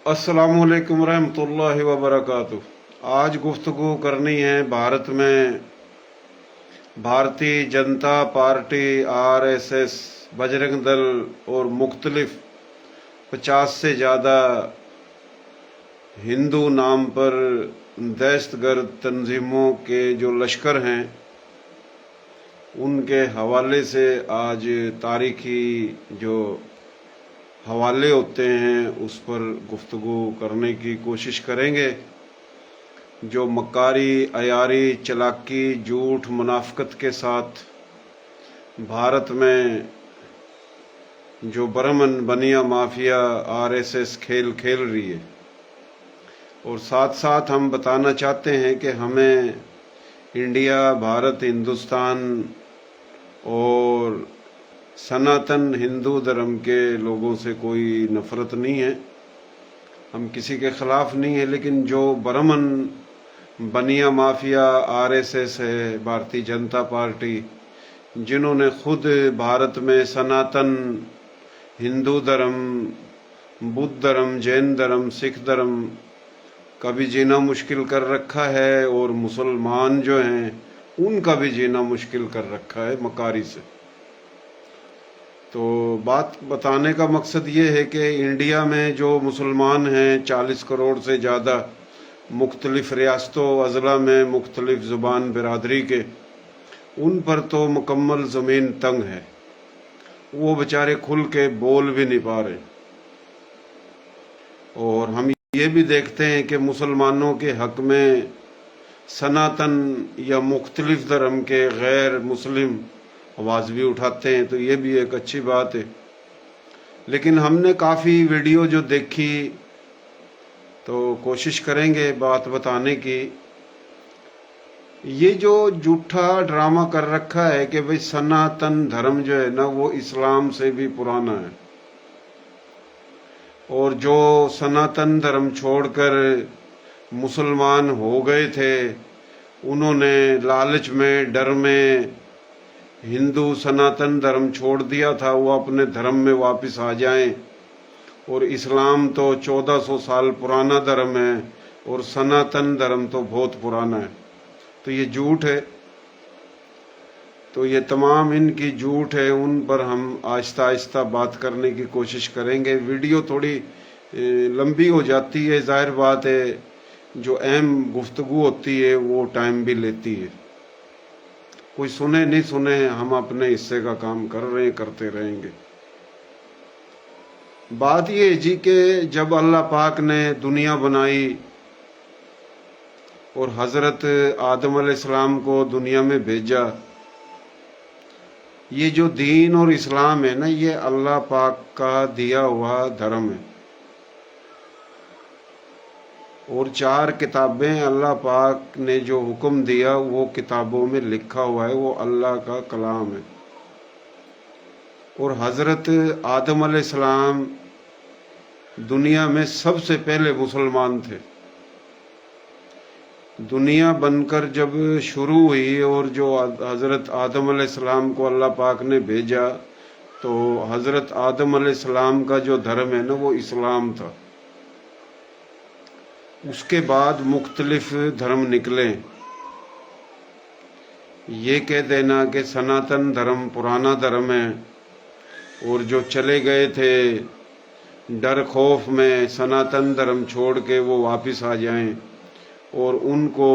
अस्सलाम वालेकुम रहमतुल्लाहि व बरकातुहू। आज गुफ्तगू करनी है भारत में भारतीय जनता पार्टी, आरएसएस, बजरंग दल और मुख्तलिफ 50 से ज़्यादा हिंदू नाम पर दहशतगर्द तंजीमों के जो लश्कर हैं उनके हवाले से आज तारीखी जो हवाले होते हैं उस पर गुफ्तगू करने की कोशिश करेंगे। जो मक्कारी, अयारी, चालाकी, झूठ, मुनाफिकत के साथ भारत में जो बरमन बनिया माफिया आरएसएस खेल खेल रही है, और साथ साथ हम बताना चाहते हैं कि हमें इंडिया, भारत, हिंदुस्तान और सनातन हिंदू धर्म के लोगों से कोई नफरत नहीं है, हम किसी के खिलाफ नहीं है। लेकिन जो बरमन बनिया माफिया आरएसएस है, भारतीय जनता पार्टी, जिन्होंने खुद भारत में सनातन हिंदू धर्म, बुद्ध धर्म, जैन धर्म, सिख धर्म का भी जीना मुश्किल कर रखा है, और मुसलमान जो हैं उनका भी जीना मुश्किल कर रखा है मकारी से। तो बात बताने का मकसद ये है कि इंडिया में जो मुसलमान हैं 40 करोड़ से ज़्यादा, मुख्तलिफ रियासतों अज़ला में मुख्तलिफ ज़ुबान बिरादरी के, उन पर तो मुकम्मल ज़मीन तंग है, वो बेचारे खुल के बोल भी नहीं पा रहे। और हम ये भी देखते हैं कि मुसलमानों के हक में सनातन या मुख्तलिफ धर्म के गैर मुस्लिम आवाज़ भी उठाते हैं, तो ये भी एक अच्छी बात है। लेकिन हमने काफ़ी वीडियो जो देखी, तो कोशिश करेंगे बात बताने की। ये जो झूठा ड्रामा कर रखा है कि भाई सनातन धर्म जो है ना वो इस्लाम से भी पुराना है, और जो सनातन धर्म छोड़कर मुसलमान हो गए थे उन्होंने लालच में, डर में हिंदू सनातन धर्म छोड़ दिया था, वो अपने धर्म में वापस आ जाएं। और इस्लाम तो 1400 साल पुराना धर्म है और सनातन धर्म तो बहुत पुराना है, तो ये झूठ है। तो ये तमाम इनकी झूठ है, उन पर हम आहिस्ता आहिस्ता बात करने की कोशिश करेंगे। वीडियो थोड़ी लंबी हो जाती है, जाहिर बात है, जो अहम गुफ्तगू होती है वो टाइम भी लेती है। कोई सुने नहीं सुने, हम अपने हिस्से का काम कर रहे हैं, करते रहेंगे। बात ये है जी कि जब अल्लाह पाक ने दुनिया बनाई और हजरत आदम अलैहिस्सलाम को दुनिया में भेजा, ये जो दीन और इस्लाम है ना, ये अल्लाह पाक का दिया हुआ धर्म है, और 4 किताबें अल्लाह पाक ने जो हुक्म दिया वो किताबों में लिखा हुआ है, वो अल्लाह का कलाम है। और हजरत आदम अलैहिस्सलाम दुनिया में सबसे पहले मुसलमान थे। दुनिया बनकर जब शुरू हुई और जो हजरत आदम अलैहिस्सलाम को अल्लाह पाक ने भेजा, तो हजरत आदम अलैहिस्सलाम का जो धर्म है ना वो इस्लाम था। उसके बाद मुख्तलिफ धर्म निकले। ये कह देना कि सनातन धर्म पुराना धर्म है, और जो चले गए थे डर खौफ में सनातन धर्म छोड़ के वो वापस आ जाएं, और उनको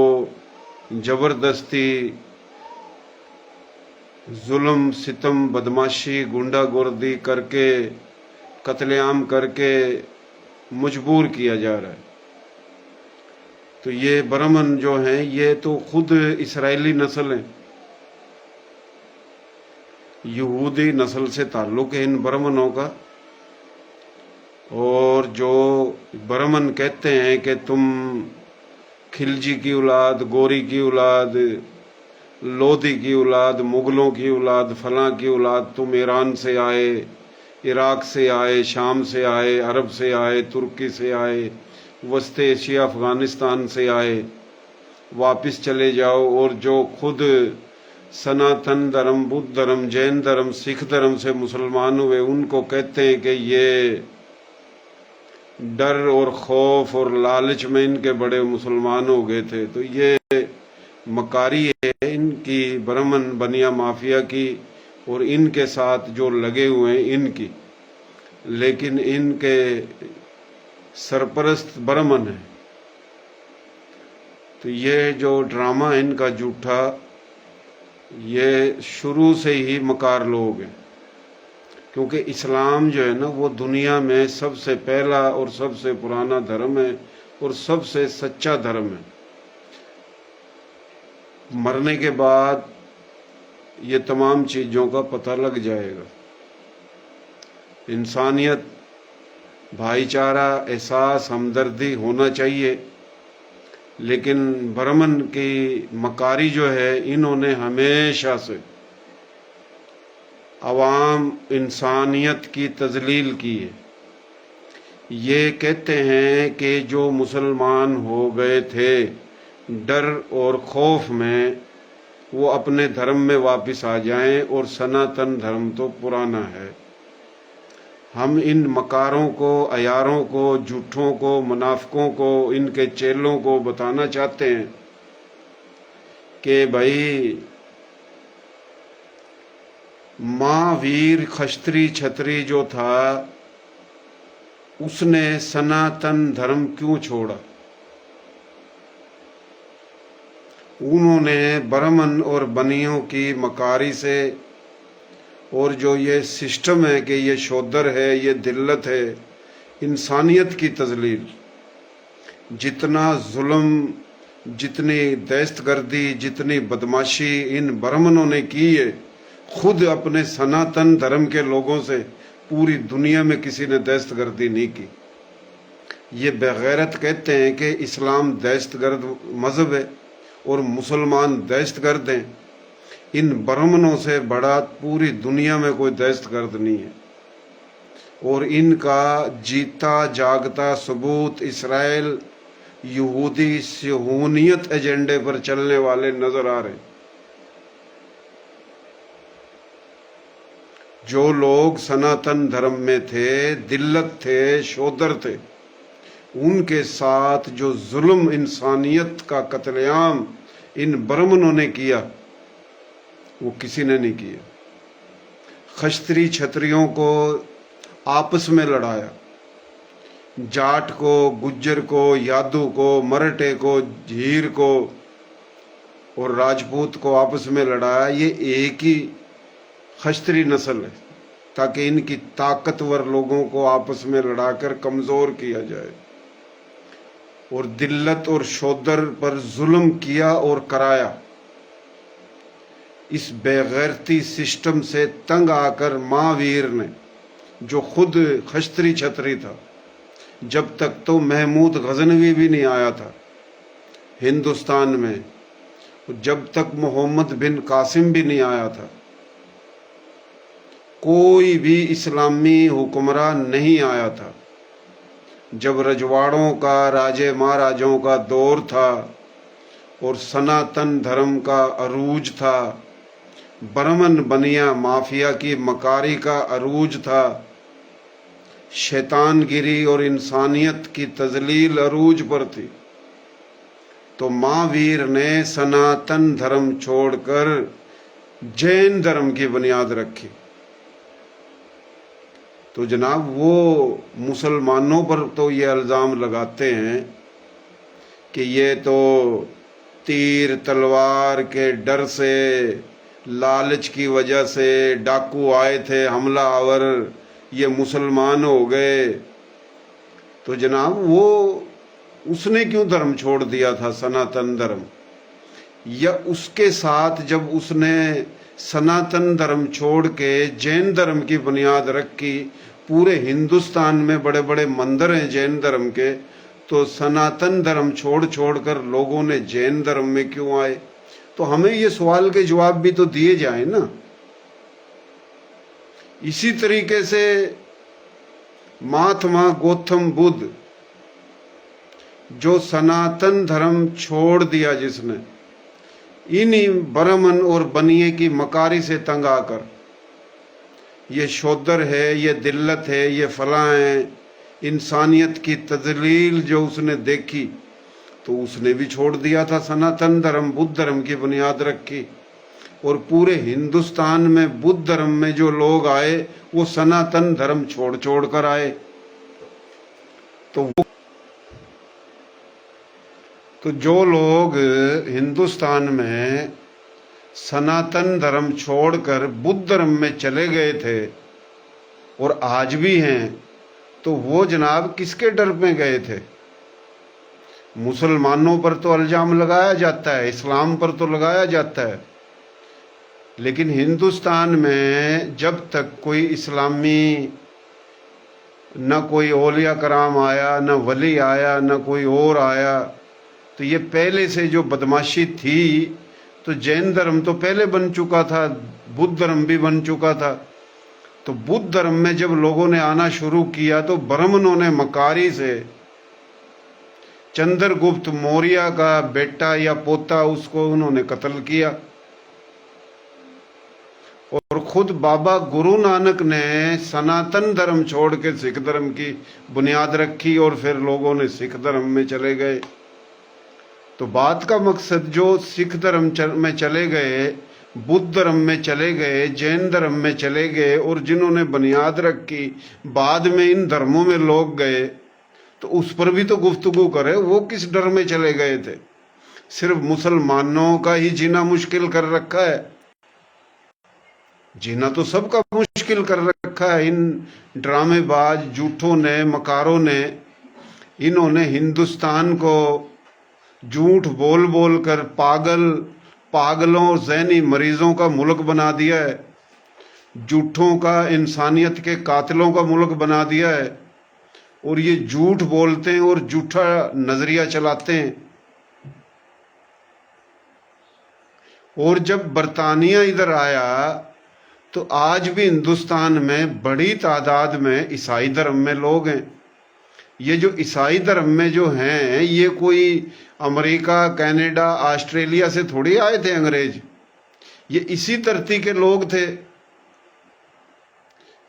ज़बरदस्ती जुल्म, सितम, बदमाशी, गुंडागर्दी करके, कत्लेआम करके मजबूर किया जा रहा है। तो ये बरमन जो हैं ये तो खुद इसराइली नस्ल है, यहूदी नस्ल से ताल्लुक़ है इन बरमनों का। और जो बरमन कहते हैं कि तुम खिलजी की औलाद, गोरी की औलाद, लोधी की औलाद, मुगलों की औलाद, फलां की औलाद, तुम ईरान से आए, इराक से आए, शाम से आए, अरब से आए, तुर्की से आए, वस्त एशिया अफ़गानिस्तान से आए, वापस चले जाओ। और जो खुद सनातन धर्म, बुद्ध धर्म, जैन धर्म, सिख धर्म से मुसलमान हुए, उनको कहते हैं कि ये ڈر اور خوف اور لالچ میں ان کے بڑے مسلمان ہو گئے تھے. تو یہ مکاری ہے ان کی، برہمن بنیا مافیا کی، اور ان کے ساتھ جو لگے ہوئے ہیں ان کی. لیکن ان کے سرپرست برہمن ہیں. تو یہ جو ڈرامہ ان کا جھوٹا، یہ شروع سے ہی مکار لوگ ہیں. کیونکہ اسلام جو ہے نا وہ دنیا میں سب سے پہلا اور سب سے پرانا دھرم ہے اور سب سے سچا دھرم ہے. مرنے کے بعد یہ تمام چیزوں کا پتہ لگ جائے گا. انسانیت، بھائی چارہ، احساس، ہمدردی ہونا چاہیے. لیکن برہمن کی مکاری جو ہے، انہوں نے ہمیشہ سے عوام انسانیت کی تذلیل کی ہے. یہ کہتے ہیں کہ جو مسلمان ہو گئے تھے ڈر اور خوف میں، وہ اپنے دھرم میں واپس آ جائیں، اور سناتن دھرم تو پرانا ہے. ہم ان مکاروں کو، عیاروں کو، جھوٹوں کو، منافقوں کو، ان کے چیلوں کو بتانا چاہتے ہیں کہ بھائی مہاویر کھشتری چھتری جو تھا، اس نے سناتن دھرم کیوں چھوڑا؟ انہوں نے برہمن اور بنیوں کی مکاری سے، اور جو یہ سسٹم ہے کہ یہ شودر ہے، یہ دلت ہے، انسانیت کی تذلیل، جتنا ظلم، جتنی دہشت گردی، جتنی بدماشی ان برہمنوں نے کی ہے، خود اپنے سناتن دھرم کے لوگوں سے پوری دنیا میں کسی نے دہشت گردی نہیں کی. یہ بغیرت کہتے ہیں کہ اسلام دہشت گرد مذہب ہے اور مسلمان دہشت گرد ہیں. ان برہمنوں سے بڑا پوری دنیا میں کوئی دہشت گرد نہیں ہے. اور ان کا جیتا جاگتا ثبوت اسرائیل یہودی صہیونیت ایجنڈے پر چلنے والے نظر آ رہے ہیں. جو لوگ سناتن دھرم میں تھے، دلت تھے، شودر تھے، ان کے ساتھ جو ظلم، انسانیت کا قتل عام ان برہمنوں نے کیا، وہ کسی نے نہیں کیا. کھشتری چھتریوں کو آپس میں لڑایا، جاٹ کو، گجر کو، یادو کو، مرٹے کو، جھیر کو اور راجپوت کو آپس میں لڑایا. یہ ایک ہی کھشتری نسل ہے، تاکہ ان کی طاقتور لوگوں کو آپس میں لڑا کر کمزور کیا جائے، اور دلت اور شودر پر ظلم کیا اور کرایا. اس بے غیرتی سسٹم سے تنگ آ کر مہاویر نے، جو خود کھشتری چھتری تھا، جب تک تو محمود غزنوی بھی نہیں آیا تھا ہندوستان میں، جب تک محمد بن قاسم بھی نہیں آیا تھا، کوئی بھی اسلامی حکمراں نہیں آیا تھا. جب رجواڑوں کا، راجے مہاراجوں کا دور تھا اور سناتن دھرم کا عروج تھا، برہمن بنیا مافیا کی مکاری کا عروج تھا، شیطان گیری اور انسانیت کی تذلیل عروج پر تھی، تو مہاویر نے سناتن دھرم چھوڑ کر جین دھرم کی بنیاد رکھی. تو جناب وہ مسلمانوں پر تو یہ الزام لگاتے ہیں کہ یہ تو تیر تلوار کے ڈر سے، لالچ کی وجہ سے ڈاکو آئے تھے، حملہ آور، یہ مسلمان ہو گئے. تو جناب وہ اس نے کیوں دھرم چھوڑ دیا تھا، سناتن دھرم؟ یا اس کے ساتھ جب اس نے سناتن دھرم چھوڑ کے جین دھرم کی بنیاد رکھی، پورے ہندوستان میں بڑے بڑے مندر ہیں جین دھرم کے، تو سناتن دھرم چھوڑ کر لوگوں نے جین دھرم میں کیوں آئے؟ تو ہمیں یہ سوال کے جواب بھی تو دیے جائیں نا. اسی طریقے سے مہاتما گوتم بدھ، جو سناتن دھرم چھوڑ دیا جس نے، انہی برہمن اور بنیے کی مکاری سے تنگ آ کر، یہ شودر ہے، یہ دلت ہے، یہ فلاں ہیں، इंसानियत की तजलील जो उसने देखी तो उसने भी छोड़ दिया था सनातन धर्म, बुद्ध धर्म की बुनियाद रखी। और पूरे हिंदुस्तान में बुद्ध धर्म में जो लोग आए वो सनातन धर्म छोड़ छोड़ कर आए। तो जो लोग हिंदुस्तान में सनातन धर्म छोड़कर बुद्ध धर्म में चले गए थे और आज भी हैं, तो वो जनाब किसके डर में गए थे? मुसलमानों पर तो इल्जाम लगाया जाता है, इस्लाम पर तो लगाया जाता है, लेकिन हिंदुस्तान में जब तक कोई इस्लामी, न कोई औलिया कराम आया, न वली आया, न कोई और आया, तो ये पहले से जो बदमाशी थी, तो जैन धर्म तो पहले बन चुका था, बुद्ध धर्म भी बन चुका था। तो बुद्ध धर्म में जब लोगों ने आना शुरू किया तो ब्राह्मणों ने मकारी से चंद्रगुप्त मौर्य का बेटा या पोता उसको उन्होंने कत्ल किया। और खुद बाबा गुरु नानक ने सनातन धर्म छोड़ के सिख धर्म की बुनियाद रखी और फिर लोगों ने सिख धर्म में चले गए। तो बात का मकसद, जो सिख धर्म में चले गए, बुद्ध धर्म में चले गए, जैन धर्म में चले गए और जिन्होंने बुनियाद रखी बाद में इन धर्मों में लोग गए, तो उस पर भी तो गुफ्तगू करे। वो किस डर में चले गए थे? सिर्फ मुसलमानों का ही जीना मुश्किल कर रखा है? जीना तो सबका मुश्किल कर रखा है। इन ड्रामेबाज झूठों ने, मकारों ने, इन्होंने हिंदुस्तान को झूठ बोल बोल कर पागलों, ज़हनी मरीजों का मुल्क बना दिया है, झूठों का, इंसानियत के कातिलों का मुल्क बना दिया है। और ये झूठ बोलते हैं और झूठा नजरिया चलाते हैं। और जब बरतानिया इधर आया तो आज भी हिंदुस्तान में बड़ी तादाद में ईसाई धर्म में लोग हैं। ये जो ईसाई धर्म में जो हैं, ये कोई अमेरिका, कनाडा, ऑस्ट्रेलिया से थोड़ी आए थे अंग्रेज। ये इसी धरती के लोग थे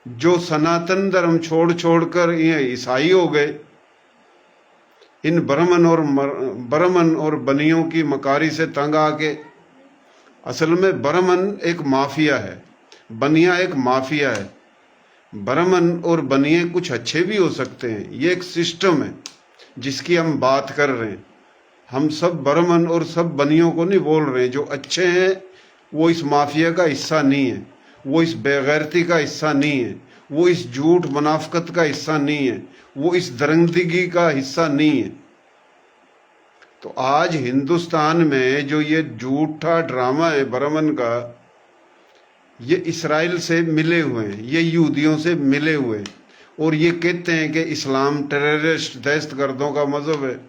जो सनातन धर्म छोड़ छोड़कर ये ईसाई हो गए। इन ब्राह्मण और बनियों की मकारी से तंग आके। असल में ब्राह्मण एक माफिया है, बनिया एक माफिया है। ब्राह्मण और बनिए कुछ अच्छे भी हो सकते हैं, ये एक सिस्टम है जिसकी हम बात कर रहे हैं। हम सब ब्राह्मण और सब बनियों को नहीं बोल रहे हैं। जो अच्छे हैं वो इस माफिया का हिस्सा नहीं है, वो इस बेगैरती का हिस्सा नहीं है, वो इस झूठ मुनाफकत का हिस्सा नहीं है, वो इस दरंगदगी का हिस्सा नहीं है। तो आज हिंदुस्तान में जो ये झूठा ड्रामा है ब्राह्मण का, ये इसराइल से मिले हुए हैं, ये यहूदियों से मिले हुए हैं। और ये कहते हैं कि इस्लाम टेररिस्ट, दहशतगर्दों का मजहब है,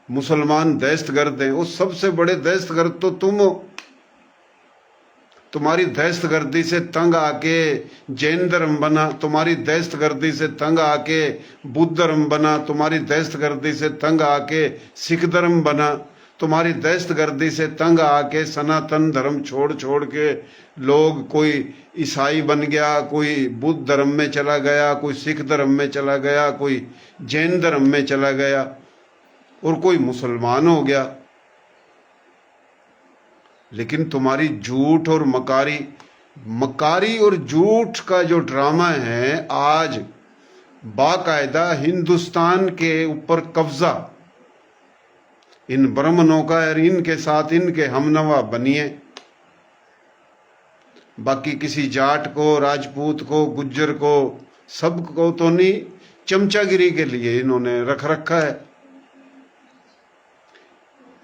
मुसलमान दहशतगर्द हैं। वो सबसे बड़े दहशतगर्द तो तुम हो। तुम्हारी दहशतगर्दी से तंग आके जैन धर्म बना, तुम्हारी दहशतगर्दी से तंग आके बुद्ध धर्म बना, तुम्हारी दहशतगर्दी से तंग आके सिख धर्म बना, तुम्हारी दहशतगर्दी से तंग आके सनातन धर्म छोड़ छोड़ के लोग, कोई ईसाई बन गया, कोई बुद्ध धर्म में चला गया, कोई सिख धर्म में चला गया, कोई जैन धर्म में चला गया और कोई मुसलमान हो गया। लेकिन तुम्हारी झूठ और मकारी और झूठ का जो ड्रामा है, आज बाकायदा हिंदुस्तान के ऊपर कब्जा इन ब्राह्मणों का और इनके साथ इनके हमनवा बनिए। बाकी किसी जाट को, राजपूत को, गुज्जर को, सबको तो नहीं, चमचागिरी के लिए इन्होंने रख रखा है।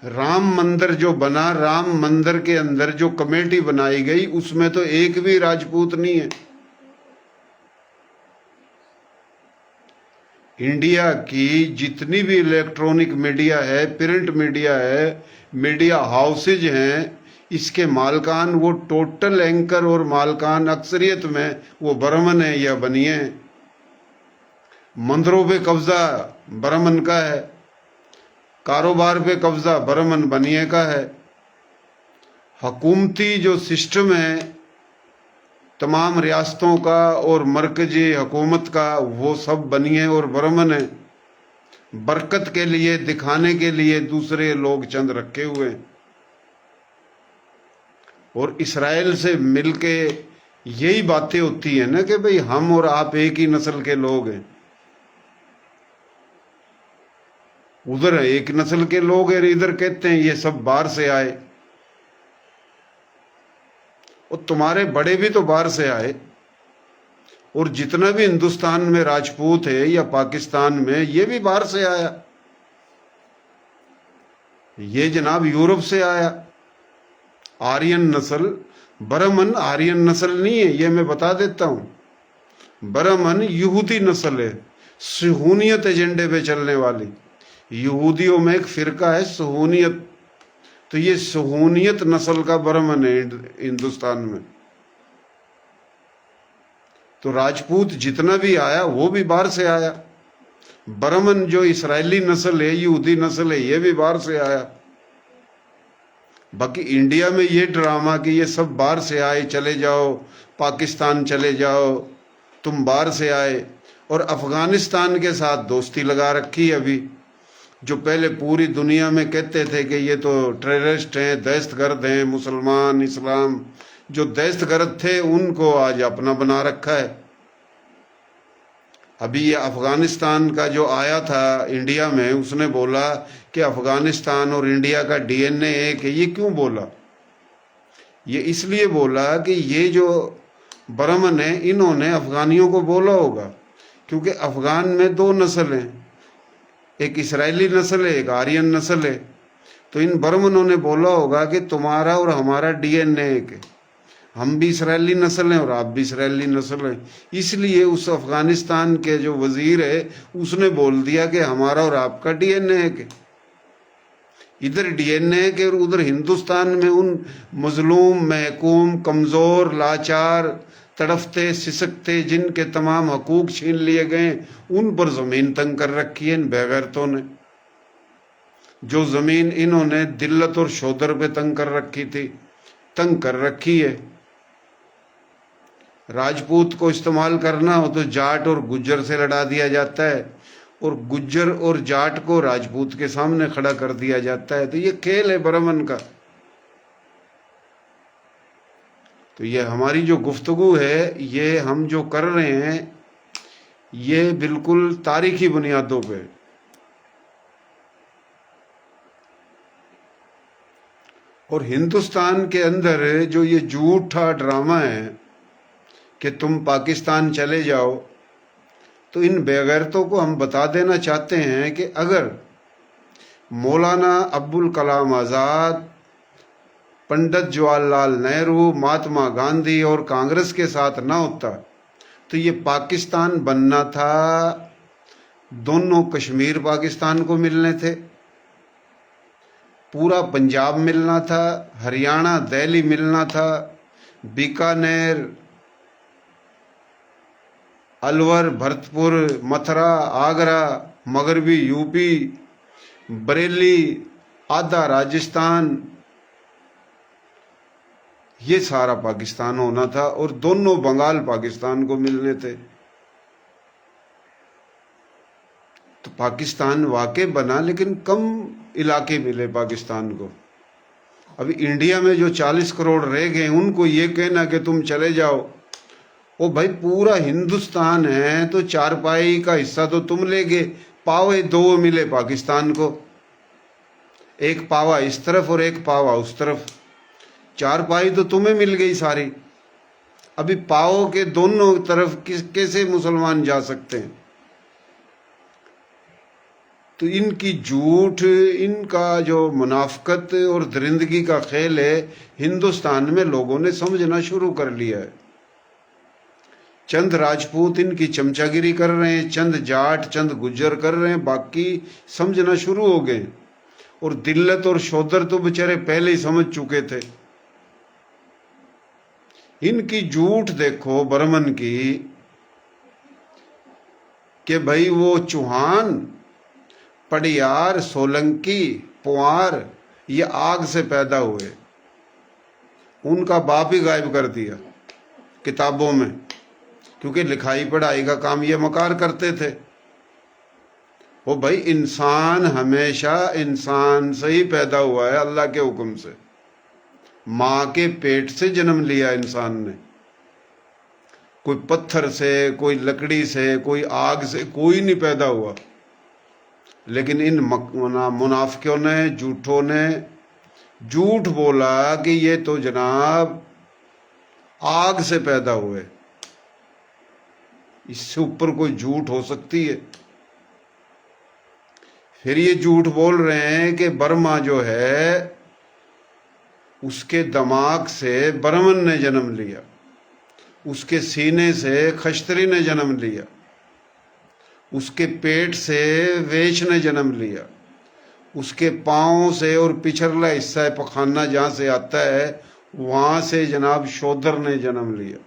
राम मंदिर जो बना, राम मंदिर के अंदर जो कमेटी बनाई गई, उसमें तो एक भी राजपूत नहीं है। इंडिया की जितनी भी इलेक्ट्रॉनिक मीडिया है, प्रिंट मीडिया है, मीडिया हाउसेज हैं, इसके मालकान, वो टोटल एंकर और मालकान अक्सरियत में वो ब्राह्मण है या बनिए हैं। मंदिरों पे कब्जा ब्राह्मण का है, कारोबार पे कब्जा ब्राह्मण बनिए का है। हुकूमती जो सिस्टम है, तमाम रियासतों का और मरकजी हुकूमत का वो सब बनिए और बरमन है। बरकत के लिए, दिखाने के लिए दूसरे लोग चंद रखे हुए हैं। और इसराइल से मिलके यही बातें होती है ना कि भाई हम और आप एक ही नस्ल के लोग हैं। उधर एक नस्ल के लोग हैं, इधर कहते हैं ये सब बाहर से आए। और तुम्हारे बड़े भी तो बाहर से आए। और जितना भी हिंदुस्तान में राजपूत है या पाकिस्तान में, ये भी बाहर से आया। ये जनाब यूरोप से आया। आर्यन नस्ल, बरमन आर्यन नस्ल नहीं है, ये मैं बता देता हूं। बरमन यहूदी नस्ल है, सुहूनियत एजेंडे पे चलने वाली। यहूदियों में एक फिरका है सुहूनियत, तो ये सुहूनियत नस्ल का बरमन है हिंदुस्तान में। तो राजपूत जितना भी आया वो भी बाहर से आया। बरमन जो इसराइली नस्ल है, यहूदी नस्ल है, ये भी बाहर से आया। बाकी इंडिया में ये ड्रामा कि ये सब बाहर से आए, चले जाओ पाकिस्तान चले जाओ, तुम बाहर से आए। और अफगानिस्तान के साथ दोस्ती लगा रखी है अभी। जो पहले पूरी दुनिया में कहते थे कि ये तो टेररिस्ट हैं, दहशतगर्द हैं, मुसलमान इस्लाम जो दहशतगर्द थे, उनको आज अपना बना रखा है। अभी ये अफगानिस्तान का जो आया था इंडिया में, उसने बोला कि अफगानिस्तान और इंडिया का डीएनए एक है। ये क्यों बोला? ये इसलिए बोला कि ये जो बरमन है, इन्होंने अफगानियों को बोला होगा, क्योंकि अफगान में दो नस्ल हैं, एक इसराइली नस्ल है, एक आर्यन नस्ल है। तो इन बरमनों ने बोला होगा कि तुम्हारा और हमारा डीएनए एक है, हम भी इसराइली नस्ल हैं और आप भी इसराइली नस्ल हैं। इसलिए उस अफगानिस्तान के जो वजीर है, उसने बोल दिया कि हमारा और आपका डीएनए एक है। इधर डीएनए के और उधर हिंदुस्तान में उन मजलूम, महकूम, कमजोर, लाचार, तड़फते, सिसकते, जिनके तमाम हकूक छीन लिए गए, उन पर जमीन तंग कर रखी है इन बेगैरतों ने। जो जमीन इन्होंने दिल्लत और शोदर पे तंग कर रखी थी, तंग कर रखी है। राजपूत को इस्तेमाल करना हो तो जाट और गुज्जर से लड़ा दिया जाता है, और गुज्जर और जाट को राजपूत के सामने खड़ा कर दिया जाता है। तो ये खेल है बरमन का। तो ये हमारी जो गुफ्तगू है, ये हम जो कर रहे हैं, ये बिल्कुल तारीखी बुनियादों पे। और हिंदुस्तान के अंदर जो ये झूठा ड्रामा है कि तुम पाकिस्तान चले जाओ, तो इन बेगैरतों को हम बता देना चाहते हैं कि अगर मौलाना अब्दुल कलाम आज़ाद, पंडित जवाहरलाल नेहरू, महात्मा गांधी और कांग्रेस के साथ ना होता, तो ये पाकिस्तान बनना था, दोनों कश्मीर पाकिस्तान को मिलने थे, पूरा पंजाब मिलना था, हरियाणा दिल्ली मिलना था, बीकानेर, अलवर, भरतपुर, मथुरा, आगरा, मगरबी यूपी, बरेली, आधा राजस्थान, ये सारा पाकिस्तान होना था। और दोनों बंगाल पाकिस्तान को मिलने थे। तो पाकिस्तान वाकई बना, लेकिन कम इलाके मिले पाकिस्तान को। अभी इंडिया में जो 40 करोड़ रह गए, उनको ये कहना कि तुम चले जाओ, ओ भाई पूरा हिंदुस्तान है तो चारपाई का हिस्सा तो तुम ले गए। पावे दो मिले पाकिस्तान को, एक पावा इस तरफ और एक पावा उस तरफ। चारपाई तो तुम्हें मिल गई सारी। अभी पाओ के दोनों तरफ कैसे मुसलमान जा सकते हैं? तो इनकी झूठ, इनका जो मुनाफकत और दरिंदगी का खेल है, हिंदुस्तान में लोगों ने समझना शुरू कर लिया है। चंद राजपूत इनकी चमचागिरी कर रहे हैं, चंद जाट, चंद गुज्जर कर रहे हैं, बाकी समझना शुरू हो गए। और दिल्लत और शोदर तो बेचारे पहले ही समझ चुके थे। इनकी झूठ देखो बरमन की, कि भाई वो चौहान, पडियार, सोलंकी, पुआर ये आग से पैदा हुए, उनका बाप ही गायब कर दिया। کتابوں میں، کیونکہ لکھائی پڑھائی کا کام یہ مکار کرتے تھے۔ وہ بھائی انسان ہمیشہ انسان سے ہی پیدا ہوا ہے، اللہ کے حکم سے، ماں کے پیٹ سے جنم لیا انسان نے، کوئی پتھر سے، کوئی لکڑی سے، کوئی آگ سے کوئی نہیں پیدا ہوا۔ لیکن ان منافقوں نے، جھوٹوں نے جھوٹ بولا کہ یہ تو جناب آگ سے پیدا ہوئے، اس سے اوپر کوئی جھوٹ ہو سکتی ہے؟ پھر یہ جھوٹ بول رہے ہیں کہ برما جو ہے اس کے دماغ سے برمن نے جنم لیا، اس کے سینے سے خشتری نے جنم لیا، اس کے پیٹ سے ویش نے جنم لیا، اس کے پاؤں سے اور پچھلا حصہ پخانہ جہاں سے آتا ہے وہاں سے جناب شودر نے جنم لیا،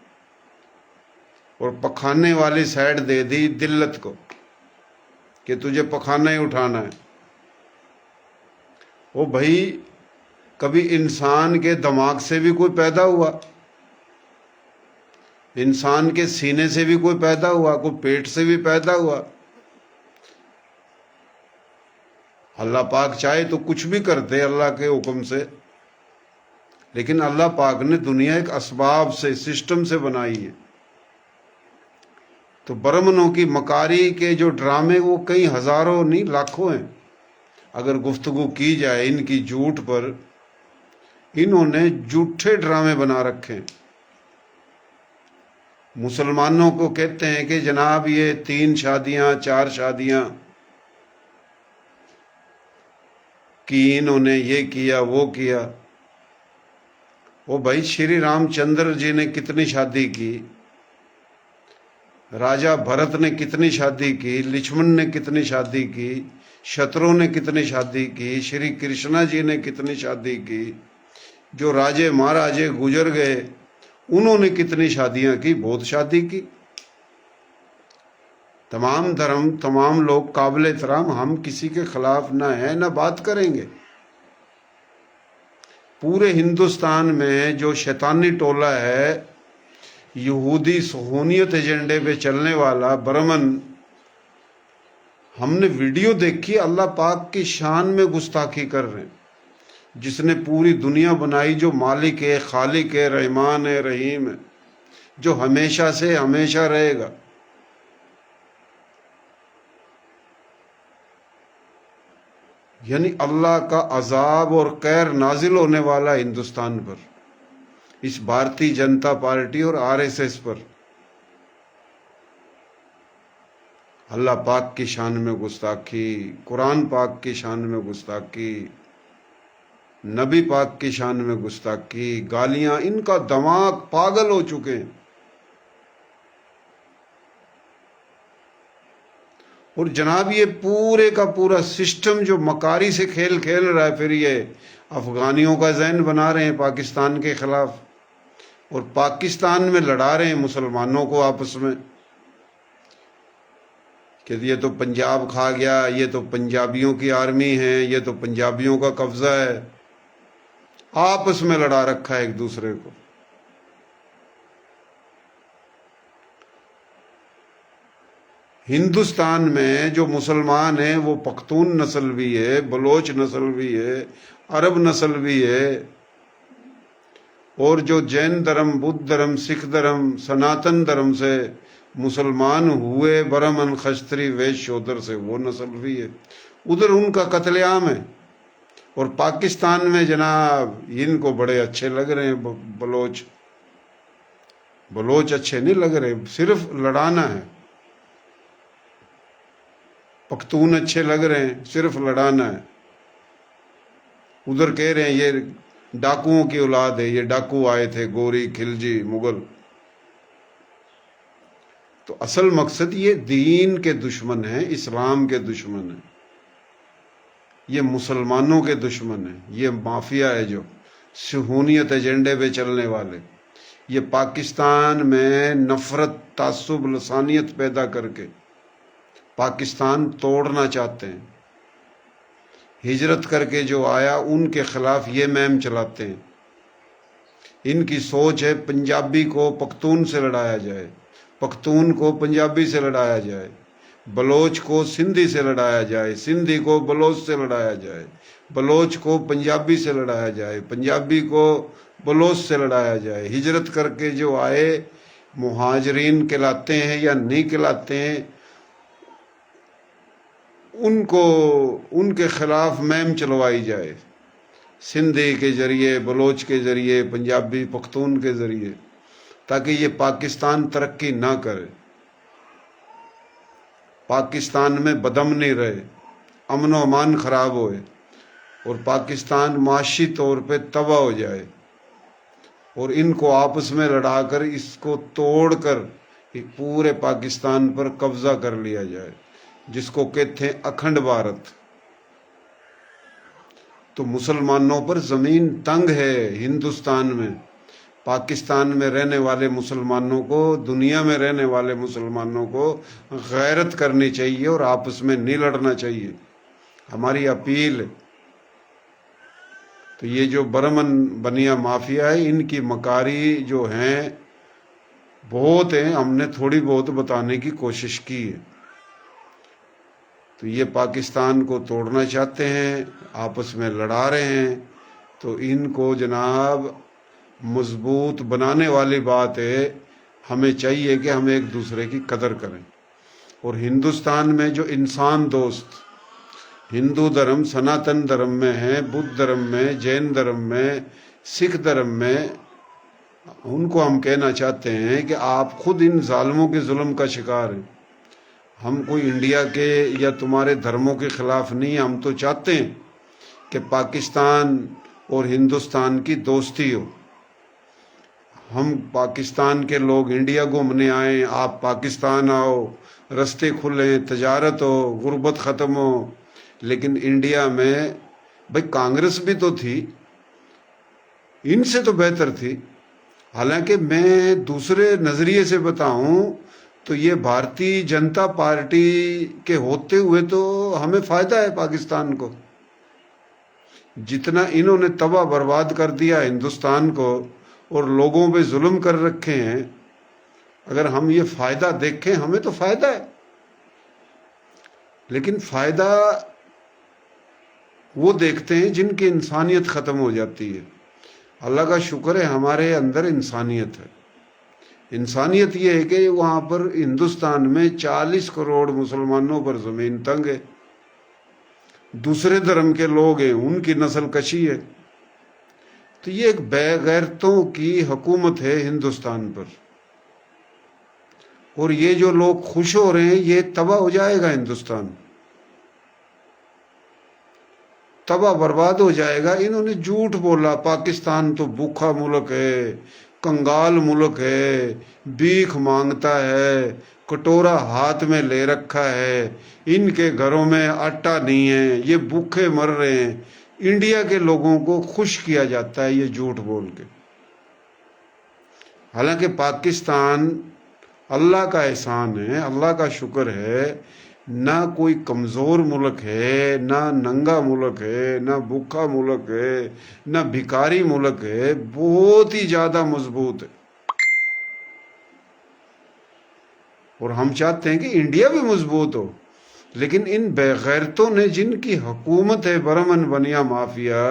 اور پخانے والی سائڈ دے دی دلت کو کہ تجھے پخانہ ہی اٹھانا ہے۔ وہ بھائی کبھی انسان کے دماغ سے بھی کوئی پیدا ہوا، انسان کے سینے سے بھی کوئی پیدا ہوا، کوئی پیٹ سے بھی پیدا ہوا؟ اللہ پاک چاہے تو کچھ بھی کر دے اللہ کے حکم سے، لیکن اللہ پاک نے دنیا ایک اسباب سے، سسٹم سے بنائی ہے۔ تو برہمنوں کی مکاری کے جو ڈرامے وہ کئی ہزاروں نہیں لاکھوں ہیں۔ اگر گفتگو کی جائے ان کی جھوٹ پر، انہوں نے جھوٹے ڈرامے بنا رکھے ہیں۔ مسلمانوں کو کہتے ہیں کہ جناب یہ 3 شادیاں 4 شادیاں کی، انہوں نے یہ کیا وہ کیا۔ وہ بھائی شری رام چندر جی نے کتنی شادی کی، راجہ بھرت نے کتنی شادی کی، لکشمن نے کتنی شادی کی، شترو نے کتنی شادی کی، شری کرشنا جی نے کتنی شادی کی، جو راجے مہاراجے گزر گئے انہوں نے کتنی شادیاں کی، بہت شادی کی۔ تمام دھرم، تمام لوگ قابل احترام، ہم کسی کے خلاف نہ ہیں نہ بات کریں گے۔ پورے ہندوستان میں جو شیطانی ٹولہ ہے، یہودی صہیونیت ایجنڈے پہ چلنے والا برہمن، ہم نے ویڈیو دیکھی، اللہ پاک کی شان میں گستاخی کر رہے ہیں، جس نے پوری دنیا بنائی، جو مالک ہے، خالق ہے، رحمان ہے، رحیم ہے، جو ہمیشہ سے ہمیشہ رہے گا۔ یعنی اللہ کا عذاب اور قہر نازل ہونے والا ہندوستان پر، اس بھارتی جنتا پارٹی اور RSS پر۔ اللہ پاک کی شان میں گستاخی، قرآن پاک کی شان میں گستاخی، نبی پاک کی شان میں گستاخی، گالیاں، ان کا دماغ پاگل ہو چکے ہیں۔ اور جناب یہ پورے کا پورا سسٹم جو مکاری سے کھیل کھیل رہا ہے، پھر یہ افغانیوں کا ذہن بنا رہے ہیں پاکستان کے خلاف، اور پاکستان میں لڑا رہے ہیں مسلمانوں کو آپس میں کہ یہ تو پنجاب کھا گیا، یہ تو پنجابیوں کی آرمی ہے، یہ تو پنجابیوں کا قبضہ ہے، آپس میں لڑا رکھا ہے ایک دوسرے کو۔ ہندوستان میں جو مسلمان ہیں وہ پختون نسل بھی ہے، بلوچ نسل بھی ہے، عرب نسل بھی ہے، اور جو جین دھرم، بدھ دھرم، سکھ دھرم، سناتن دھرم سے مسلمان ہوئے، برہمن، خشتری، ویش، شودر سے، وہ نسل بھی ہے۔ ادھر ان کا قتل عام ہے، اور پاکستان میں جناب ان کو بڑے اچھے لگ رہے ہیں بلوچ اچھے نہیں لگ رہے، صرف لڑانا ہے۔ پختون اچھے لگ رہے ہیں، صرف لڑانا ہے۔ ادھر کہہ رہے ہیں یہ ڈاکوؤں کی اولاد ہے، یہ ڈاکو آئے تھے، گوری، خلجی، مغل۔ تو اصل مقصد یہ دین کے دشمن ہیں، اسلام کے دشمن ہیں، یہ مسلمانوں کے دشمن ہیں، یہ مافیا ہے جو صہیونیت ایجنڈے پہ چلنے والے، یہ پاکستان میں نفرت، تعصب، لسانیت پیدا کر کے پاکستان توڑنا چاہتے ہیں۔ ہجرت کر کے جو آیا ان کے خلاف یہ مہم چلاتے ہیں ان کی سوچ ہے پنجابی کو پختون سے لڑایا جائے، پختون کو پنجابی سے لڑایا جائے، بلوچ کو سندھی سے لڑایا جائے، سندھی کو بلوچ سے لڑایا جائے، بلوچ کو پنجابی سے لڑایا جائے، پنجابی کو بلوچ سے لڑایا جائے۔ ہجرت کر کے جو آئے مہاجرین کہلاتے ہیں یا نہیں کہلاتے ہیں، ان کو ان کے خلاف مہم چلوائی جائے، سندھی کے ذریعے، بلوچ کے ذریعے، پنجابی پختون کے ذریعے، تاکہ یہ پاکستان ترقی نہ کرے، پاکستان میں بدامنی رہے، امن و امان خراب ہوئے اور پاکستان معاشی طور پہ تباہ ہو جائے، اور ان کو آپس میں لڑا کر اس کو توڑ کر پورے پاکستان پر قبضہ کر لیا جائے، جس کو کہتے ہیں اکھنڈ بھارت۔ تو مسلمانوں پر زمین تنگ ہے ہندوستان میں، پاکستان میں رہنے والے مسلمانوں کو، دنیا میں رہنے والے مسلمانوں کو غیرت کرنی چاہیے اور آپس میں نہیں لڑنا چاہیے، ہماری اپیل ہے۔ تو یہ جو برمن بنیا مافیا ہے، ان کی مکاری جو ہیں بہت ہیں، ہم نے تھوڑی بہت بتانے کی کوشش کی ہے۔ تو یہ پاکستان کو توڑنا چاہتے ہیں، آپس میں لڑا رہے ہیں، تو ان کو جناب مضبوط بنانے والی بات ہے، ہمیں چاہیے کہ ہم ایک دوسرے کی قدر کریں۔ اور ہندوستان میں جو انسان دوست ہندو دھرم، سناتن دھرم میں ہیں، بدھ دھرم میں، جین دھرم میں، سکھ دھرم میں، ان کو ہم کہنا چاہتے ہیں کہ آپ خود ان ظالموں کے ظلم کا شکار ہیں۔ ہم کوئی انڈیا کے یا تمہارے دھرموں کے خلاف نہیں، ہم تو چاہتے ہیں کہ پاکستان اور ہندوستان کی دوستی ہو، ہم پاکستان کے لوگ انڈیا گھومنے آئیں، آپ پاکستان آؤ، رستے کھلیں، تجارت ہو، غربت ختم ہو۔ لیکن انڈیا میں بھائی کانگریس بھی تو تھی، ان سے تو بہتر تھی۔ حالانکہ میں دوسرے نظریے سے بتاؤں تو یہ بھارتی جنتا پارٹی کے ہوتے ہوئے تو ہمیں فائدہ ہے پاکستان کو، جتنا انہوں نے تباہ برباد کر دیا ہندوستان کو اور لوگوں پہ ظلم کر رکھے ہیں، اگر ہم یہ فائدہ دیکھیں ہمیں تو فائدہ ہے۔ لیکن فائدہ وہ دیکھتے ہیں جن کی انسانیت ختم ہو جاتی ہے۔ اللہ کا شکر ہے ہمارے اندر انسانیت ہے۔ انسانیت یہ ہے کہ وہاں پر ہندوستان میں 40 کروڑ مسلمانوں پر زمین تنگ ہے، دوسرے دھرم کے لوگ ہیں، ان کی نسل کشی ہے۔ تو یہ ایک بے غیرتوں کی حکومت ہے ہندوستان پر، اور یہ جو لوگ خوش ہو رہے ہیں، یہ تباہ ہو جائے گا، ہندوستان تباہ برباد ہو جائے گا۔ انہوں نے جھوٹ بولا پاکستان تو بھوکا ملک ہے، کنگال ملک ہے، بھیک مانگتا ہے، کٹورا ہاتھ میں لے رکھا ہے، ان کے گھروں میں آٹا نہیں ہے، یہ بھوکے مر رہے ہیں۔ انڈیا کے لوگوں کو خوش کیا جاتا ہے یہ جھوٹ بول کے۔ حالانکہ پاکستان اللہ کا احسان ہے، اللہ کا شکر ہے، نہ کوئی کمزور ملک ہے، نہ ننگا ملک ہے، نہ بھوکا ملک ہے، نہ بھکاری ملک ہے، بہت ہی زیادہ مضبوط ہے۔ اور ہم چاہتے ہیں کہ انڈیا بھی مضبوط ہو، لیکن ان بے غیرتوں نے، جن کی حکومت ہے برمن بنیا مافیا،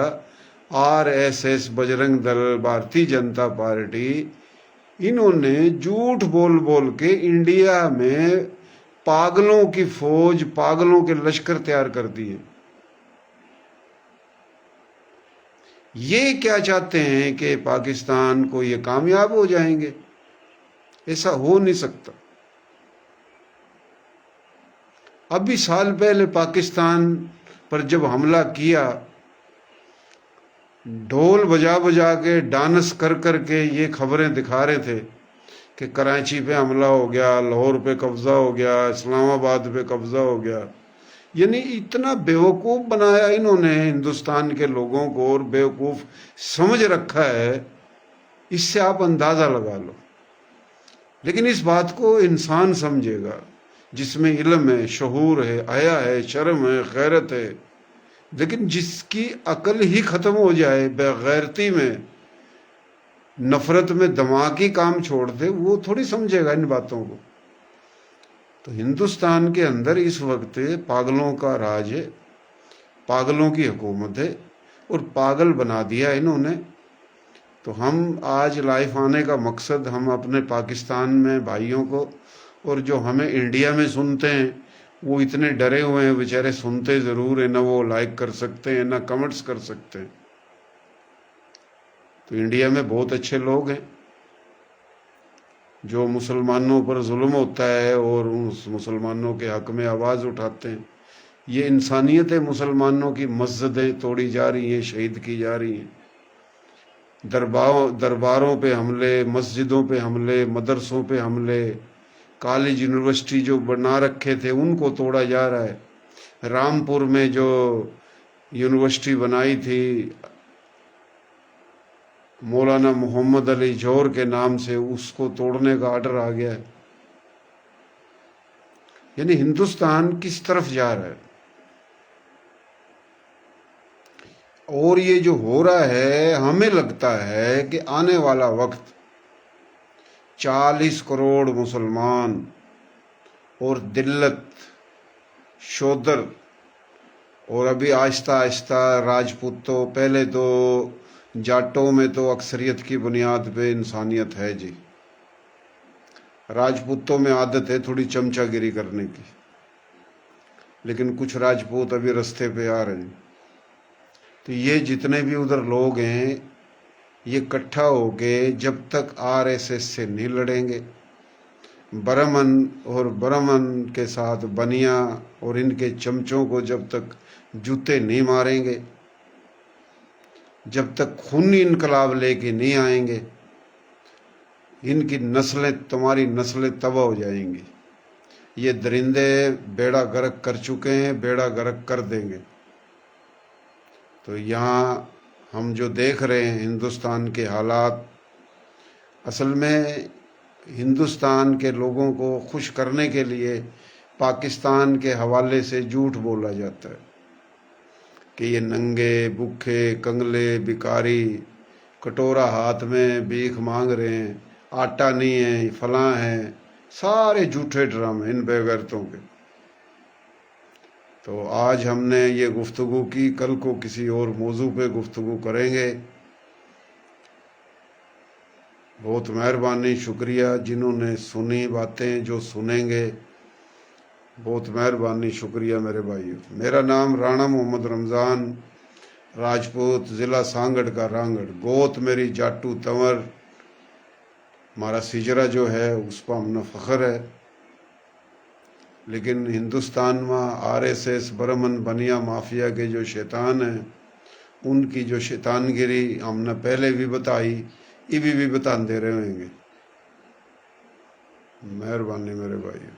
RSS، بجرنگ دل، بھارتی جنتا پارٹی، انہوں نے جھوٹ بول بول کے انڈیا میں پاگلوں کی فوج، پاگلوں کے لشکر تیار کر دیے۔ یہ کیا چاہتے ہیں کہ پاکستان کو یہ کامیاب ہو جائیں گے؟ ایسا ہو نہیں سکتا۔ ابھی سال پہلے پاکستان پر جب حملہ کیا، ڈھول بجا بجا کے، ڈانس کر کر کے یہ خبریں دکھا رہے تھے کہ کراچی پہ حملہ ہو گیا، لاہور پہ قبضہ ہو گیا، اسلام آباد پہ قبضہ ہو گیا۔ یعنی اتنا بیوقوف بنایا انہوں نے ہندوستان کے لوگوں کو، اور بیوقوف سمجھ رکھا ہے، اس سے آپ اندازہ لگا لو۔ لیکن اس بات کو انسان سمجھے گا جس میں علم ہے، شعور ہے، حیا ہے، شرم ہے، غیرت ہے۔ لیکن جس کی عقل ہی ختم ہو جائے بے غیرتی میں، नफरत में दिमागी काम छोड़ दे, वो थोड़ी समझेगा इन बातों को। तो हिंदुस्तान के अंदर इस वक्त पागलों का राज है, पागलों की हुकूमत है, और पागल बना दिया इन्होंने। तो हम आज लाइफ आने का मकसद, हम अपने पाकिस्तान में भाइयों को, और जो हमें इंडिया में सुनते हैं वो इतने डरे हुए हैं बेचारे, सुनते ज़रूर हैं, ना वो लाइक कर सकते हैं ना कमेंट्स कर सकते हैं। तो इंडिया में बहुत अच्छे लोग हैं जो मुसलमानों पर जुल्म होता है और उस मुसलमानों के हक में आवाज़ उठाते हैं। ये इंसानियत है, मुसलमानों की मस्जिदें तोड़ी जा रही हैं, शहीद की जा रही हैं, दरबारों पे हमले, मस्जिदों पे हमले, मदरसों पे हमले, कॉलेज यूनिवर्सिटी जो बना रखे थे उनको तोड़ा जा रहा है। रामपुर में जो यूनिवर्सिटी बनाई थी मौलाना मोहम्मद अली जौहर के नाम से, उसको तोड़ने का आर्डर आ गया है। यानी हिंदुस्तान किस तरफ जा रहा है। और ये जो हो रहा है, हमें लगता है कि आने वाला वक्त 40 करोड़ मुसलमान और दिल्लत शोदर, और अभी आहिस्ता आहिस्ता राजपूतों, पहले तो जाटों में तो अक्सरियत की बुनियाद पे इंसानियत है जी, राजपूतों में आदत है थोड़ी चमचागिरी करने की, लेकिन कुछ राजपूत अभी रास्ते पे आ रहे हैं। तो ये जितने भी उधर लोग हैं ये इकट्ठा होके जब तक आरएसएस से नहीं लड़ेंगे, बर्मन और बर्मन के साथ बनिया और इनके चमचों को जब तक जूते नहीं मारेंगे, जब तक खूनी इनकलाब लेके नहीं आएंगे, इनकी नस्लें, तुम्हारी नस्लें तबाह हो जाएंगी। ये दरिंदे बेड़ा गर्क कर चुके हैं, बेड़ा गर्क कर देंगे। तो यहाँ हम जो देख रहे हैं हिंदुस्तान के हालात, असल में हिंदुस्तान के लोगों को खुश करने के लिए पाकिस्तान के हवाले से झूठ बोला जाता है कि ये नंगे भूखे कंगले भिखारी कटोरा हाथ में भीख मांग रहे हैं, आटा नहीं है, फलां है, सारे झूठे ड्रामे इन बेगैरतों के। तो आज हमने ये गुफ्तगू की, कल को किसी और मौजू पे गुफ्तगू करेंगे। बहुत मेहरबानी, शुक्रिया जिन्होंने सुनी बातें, जो सुनेंगे बहुत मेहरबानी, शुक्रिया मेरे भाइयों। मेरा नाम राणा मोहम्मद रमज़ान राजपूत, ज़िला सांगड़ का रांगड़, गोत मेरी जाटू तंवर, हमारा सिजरा जो है उस पर हमने फ़ख्र है। लेकिन हिंदुस्तान में आरएसएस बर्मन बनिया माफिया के जो शैतान हैं, उनकी जो शैतानगिरी हमने पहले भी बताई, ये भी बताते रहेंगे। मेहरबानी मेरे भाई।